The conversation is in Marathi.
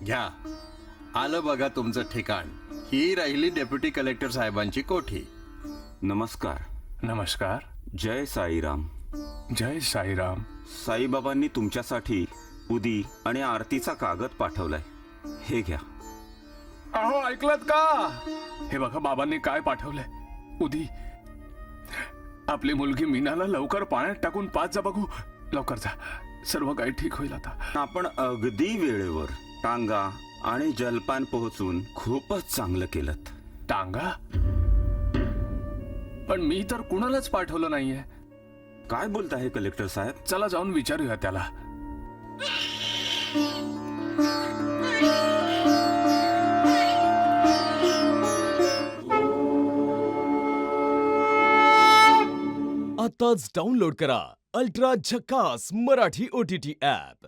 घ्या, आलं बघा तुमचं ठिकाण. ही राहिली डेप्युटी कलेक्टर साहेबांची कोठी. नमस्कार. नमस्कार. जय साईराम. जय साईराम. साईबाबांनी तुमच्यासाठी उदी आणि आरतीचा कागद पाठवलाय. हे घ्या. अहो, ऐकलत का? हे बघा बाबांनी काय पाठवलंय. उदी, आपली मुलगी मीनाला लवकर पाण्यात टाकून पाच जा बघू. लवकर जा, सर्व काही ठीक होईल आता. आपण अगदी वेळेवर टांगा आणि जलपान पोहोचून खूपच चांगलं केलंत. टांगा? पण मी तर कुणालाच पाठवलं नाहीये. काय बोलताय कलेक्टर साहेब? चला जाऊन विचारूया त्याला. आताच डाउनलोड करा अल्ट्रा झकास मराठी OTT ॲप.